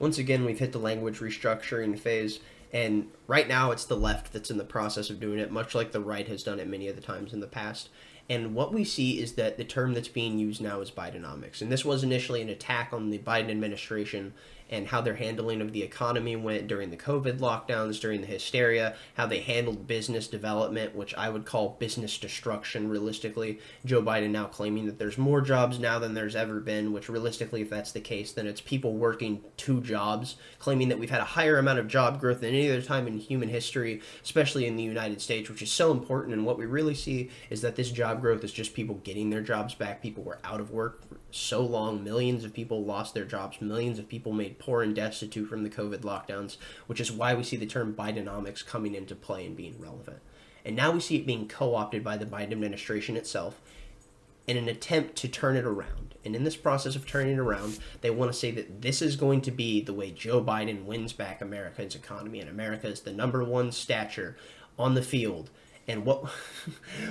once again, we've hit the language restructuring phase, and right now it's the left that's in the process of doing it, much like the right has done it many of the times in the past. And what we see is that the term that's being used now is Bidenomics. And this was initially an attack on the Biden administration and how their handling of the economy went during the COVID lockdowns, during the hysteria, how they handled business development, which I would call business destruction realistically. Joe Biden now claiming that there's more jobs now than there's ever been, which realistically, if that's the case, then it's people working two jobs, claiming that we've had a higher amount of job growth than any other time in human history, especially in the United States, which is so important. And what we really see is that this job growth is just people getting their jobs back. People were out of work for so long. Millions of people lost their jobs. Millions of people made poor and destitute from the COVID lockdowns, which is why we see the term Bidenomics coming into play and being relevant. And now we see it being co-opted by the Biden administration itself in an attempt to turn it around. And in this process of turning it around, they want to say that this is going to be the way Joe Biden wins back America's economy, and America is the number one stature on the field. And what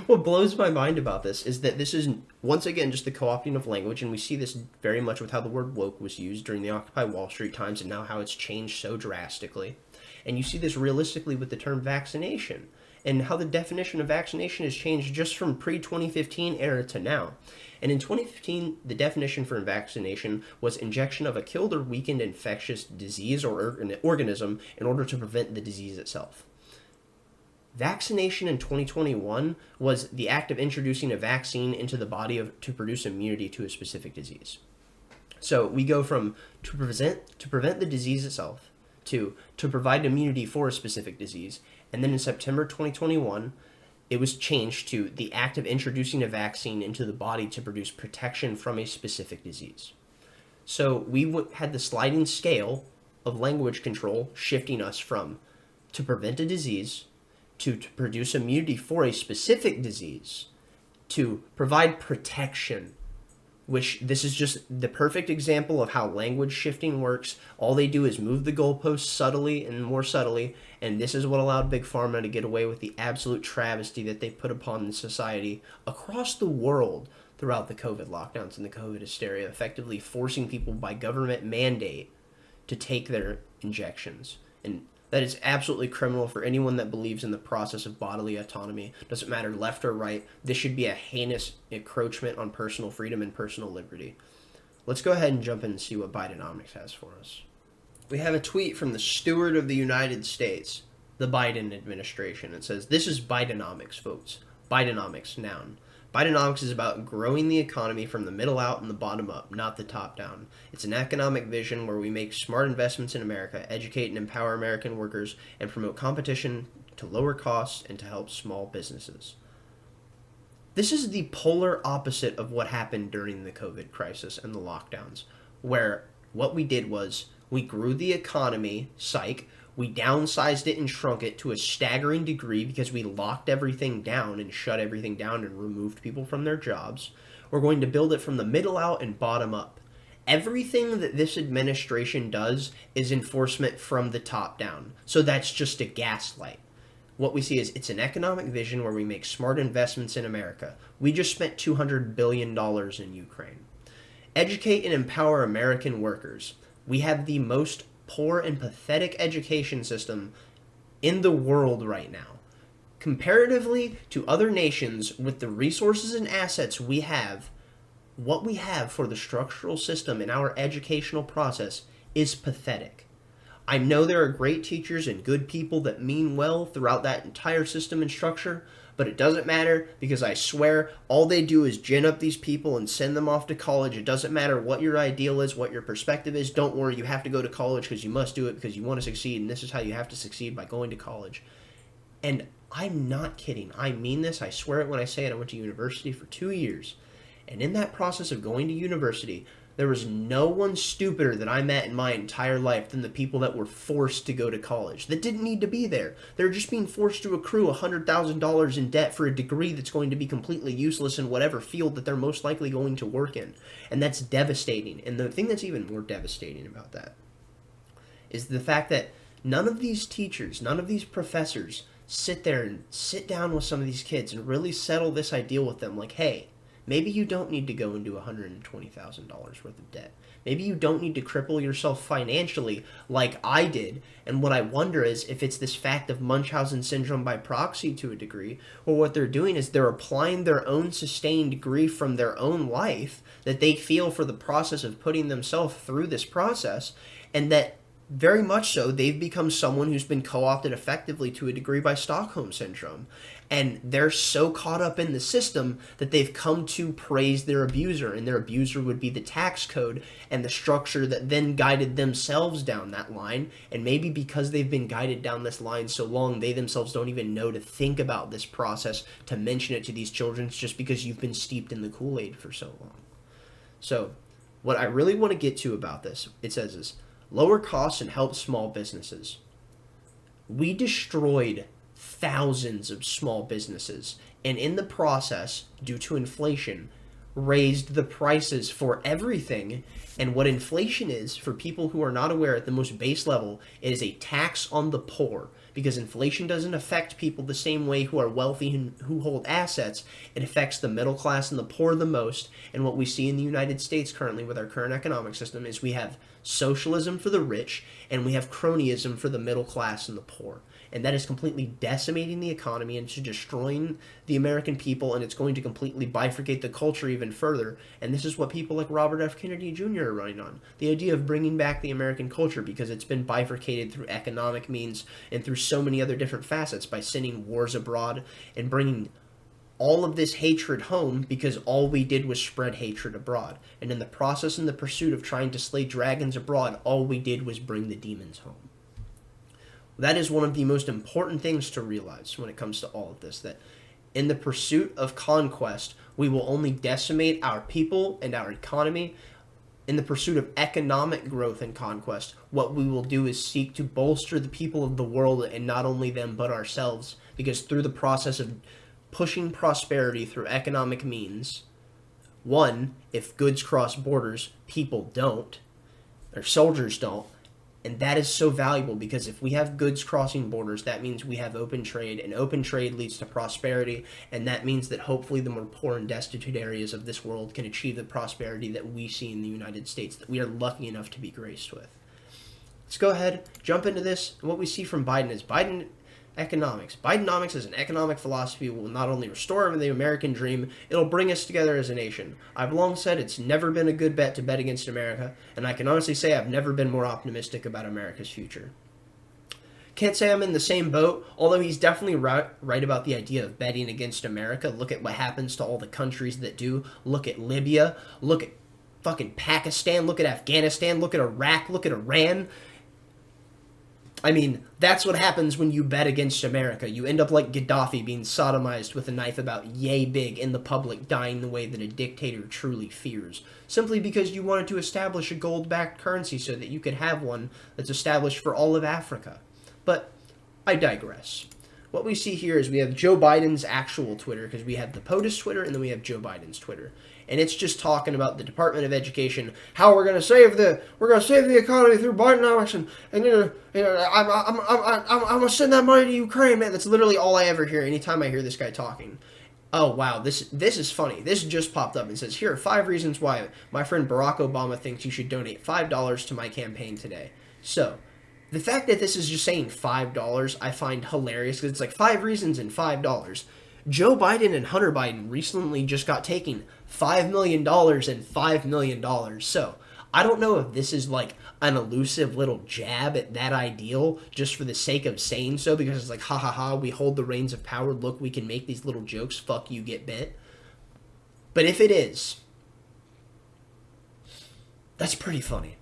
blows my mind about this is that this is, once again, just the co-opting of language, and we see this very much with how the word woke was used during the Occupy Wall Street times and now how it's changed so drastically. And you see this realistically with the term vaccination and how the definition of vaccination has changed just from pre-2015 era to now. And in 2015, the definition for vaccination was injection of a killed or weakened infectious disease or organism in order to prevent the disease itself. Vaccination in 2021 was the act of introducing a vaccine into the body to produce immunity to a specific disease. So we go from to prevent the disease itself to provide immunity for a specific disease. And then in September 2021, it was changed to the act of introducing a vaccine into the body to produce protection from a specific disease. So we had the sliding scale of language control shifting us from to prevent a disease to produce immunity for a specific disease, to provide protection, which this is just the perfect example of how language shifting works. All they do is move the goalposts subtly and more subtly, and this is what allowed Big Pharma to get away with the absolute travesty that they put upon the society across the world throughout the COVID lockdowns and the COVID hysteria, effectively forcing people by government mandate to take their injections. And that is absolutely criminal for anyone that believes in the process of bodily autonomy. Doesn't matter left or right. This should be a heinous encroachment on personal freedom and personal liberty. Let's go ahead and jump in and see what Bidenomics has for us. We have a tweet from the Steward of the United States, the Biden administration. It says, "This is Bidenomics, folks. Bidenomics, noun. Bidenomics is about growing the economy from the middle out and the bottom up, not the top down. It's an economic vision where we make smart investments in America, educate and empower American workers, and promote competition to lower costs and to help small businesses." This is the polar opposite of what happened during the COVID crisis and the lockdowns, where what we did was we grew the economy, psych, we downsized it and shrunk it to a staggering degree because we locked everything down and shut everything down and removed people from their jobs. We're going to build it from the middle out and bottom up. Everything that this administration does is enforcement from the top down. So that's just a gaslight. What we see is it's an economic vision where we make smart investments in America. We just spent $200 billion in Ukraine. Educate and empower American workers. We have the most poor and pathetic education system in the world right now. Comparatively to other nations with the resources and assets we have, what we have for the structural system in our educational process is pathetic. I know there are great teachers and good people that mean well throughout that entire system and structure, but it doesn't matter because I swear all they do is gin up these people and send them off to college. It doesn't matter what your ideal is, what your perspective is. Don't worry, you have to go to college because you must do it because you want to succeed, and this is how you have to succeed, by going to college. And I'm not kidding. I mean this. I swear it when I say it. I went to university for 2 years. And in that process of going to university, there was no one stupider that I met in my entire life than the people that were forced to go to college, that didn't need to be there. They're just being forced to accrue $100,000 in debt for a degree that's going to be completely useless in whatever field that they're most likely going to work in. And that's devastating. And the thing that's even more devastating about that is the fact that none of these teachers, none of these professors sit there and sit down with some of these kids and really settle this ideal with them. Like, hey, Maybe you don't need to go and do $120,000 worth of debt. Maybe you don't need to cripple yourself financially like I did. And what I wonder is if it's this fact of Munchausen syndrome by proxy to a degree, or what they're doing is they're applying their own sustained grief from their own life that they feel for the process of putting themselves through this process, and that very much so, they've become someone who's been co-opted effectively to a degree by Stockholm Syndrome. And they're so caught up in the system that they've come to praise their abuser, and their abuser would be the tax code and the structure that then guided themselves down that line. And maybe because they've been guided down this line so long, they themselves don't even know to think about this process, to mention it to these children, just because you've been steeped in the Kool-Aid for so long. So, what I really want to get to about this, it says is, lower costs and help small businesses. We destroyed thousands of small businesses, and in the process, due to inflation, raised the prices for everything. And what inflation is, for people who are not aware at the most base level, it is a tax on the poor. Because inflation doesn't affect people the same way who are wealthy and who hold assets. It affects the middle class and the poor the most. And what we see in the United States currently with our current economic system is we have socialism for the rich and we have cronyism for the middle class and the poor. And that is completely decimating the economy and destroying the American people, and it's going to completely bifurcate the culture even further. And this is what people like Robert F. Kennedy Jr. are running on. The idea of bringing back the American culture, because it's been bifurcated through economic means and through so many other different facets, by sending wars abroad and bringing all of this hatred home, because all we did was spread hatred abroad. And in the process and the pursuit of trying to slay dragons abroad, all we did was bring the demons home. That is one of the most important things to realize when it comes to all of this, that in the pursuit of conquest, we will only decimate our people and our economy. In the pursuit of economic growth and conquest, what we will do is seek to bolster the people of the world, and not only them but ourselves, because through the process of pushing prosperity through economic means, one, if goods cross borders, people don't, or soldiers don't. And that is so valuable, because if we have goods crossing borders, that means we have open trade, and open trade leads to prosperity, and that means that hopefully the more poor and destitute areas of this world can achieve the prosperity that we see in the United States, that we are lucky enough to be graced with. Let's go ahead, jump into this. And what we see from Biden is economics. Bidenomics as an economic philosophy will not only restore the American dream, it'll bring us together as a nation. I've long said it's never been a good bet to bet against America, and I can honestly say I've never been more optimistic about America's future. Can't say I'm in the same boat, although he's definitely right about the idea of betting against America. Look at what happens to all the countries that do. Look at Libya. Look at fucking Pakistan. Look at Afghanistan. Look at Iraq. Look at Iran. I mean, that's what happens when you bet against America. You end up like Gaddafi, being sodomized with a knife about yay big in the public, dying the way that a dictator truly fears. Simply because you wanted to establish a gold-backed currency so that you could have one that's established for all of Africa. But I digress. What we see here is we have Joe Biden's actual Twitter, because we have the POTUS Twitter and then we have Joe Biden's Twitter. And it's just talking about the Department of Education, how we're gonna save the economy through Bidenomics, and I'm gonna send that money to Ukraine, man. That's literally all I ever hear anytime I hear this guy talking. Oh wow, this is funny. This just popped up and says, here are 5 reasons why my friend Barack Obama thinks you should donate $5 to my campaign today. So, the fact that this is just saying $5 I find hilarious, because it's like 5 reasons and $5. Joe Biden and Hunter Biden recently just got taken $5 million and $5 million. So, I don't know if this is like an elusive little jab at that ideal just for the sake of saying so, because it's like, ha ha ha, we hold the reins of power, look, we can make these little jokes, fuck you, get bit. But if it is, that's pretty funny.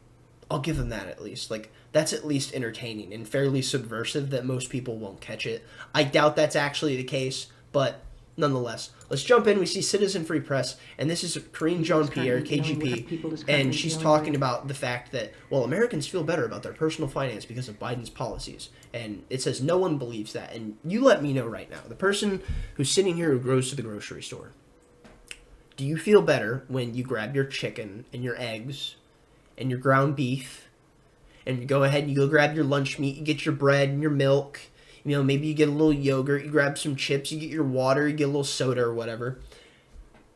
I'll give them that at least. Like, that's at least entertaining and fairly subversive that most people won't catch it. I doubt that's actually the case, but nonetheless, let's jump in. We see Citizen Free Press, and this is Karine Jean-Pierre, KGP, and she's talking about the fact that, well, Americans feel better about their personal finance because of Biden's policies. And it says no one believes that. And you let me know right now, the person who's sitting here who goes to the grocery store, do you feel better when you grab your chicken and your eggs and your ground beef, and you go ahead and you go grab your lunch meat, you get your bread and your milk, you know, maybe you get a little yogurt, you grab some chips, you get your water, you get a little soda or whatever.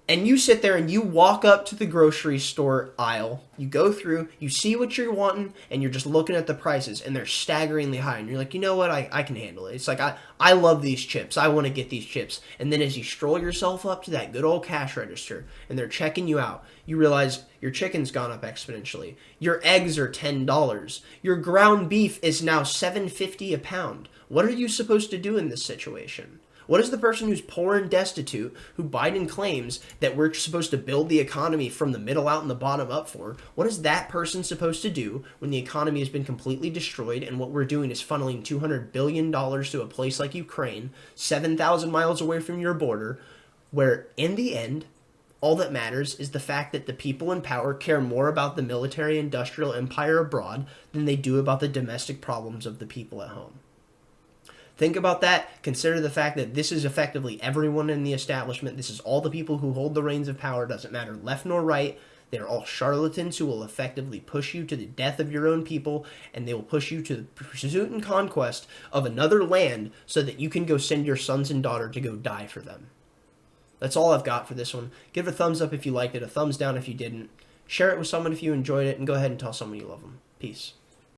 And you sit there and you walk up to the grocery store aisle, you go through, you see what you're wanting, and you're just looking at the prices, and they're staggeringly high. And you're like, you know what, I can handle it. It's like, I love these chips. I want to get these chips. And then as you stroll yourself up to that good old cash register, and they're checking you out, you realize your chicken's gone up exponentially. Your eggs are $10. Your ground beef is now $7.50 a pound. What are you supposed to do in this situation? What is the person who's poor and destitute, who Biden claims that we're supposed to build the economy from the middle out and the bottom up for? What is that person supposed to do when the economy has been completely destroyed and what we're doing is funneling $200 billion to a place like Ukraine, 7,000 miles away from your border, where in the end, all that matters is the fact that the people in power care more about the military-industrial empire abroad than they do about the domestic problems of the people at home. Think about that. Consider the fact that this is effectively everyone in the establishment. This is all the people who hold the reins of power. Doesn't matter left nor right. They're all charlatans who will effectively push you to the death of your own people, and they will push you to the pursuit and conquest of another land so that you can go send your sons and daughter to go die for them. That's all I've got for this one. Give it a thumbs up if you liked it, a thumbs down if you didn't. Share it with someone if you enjoyed it, and go ahead and tell someone you love them. Peace.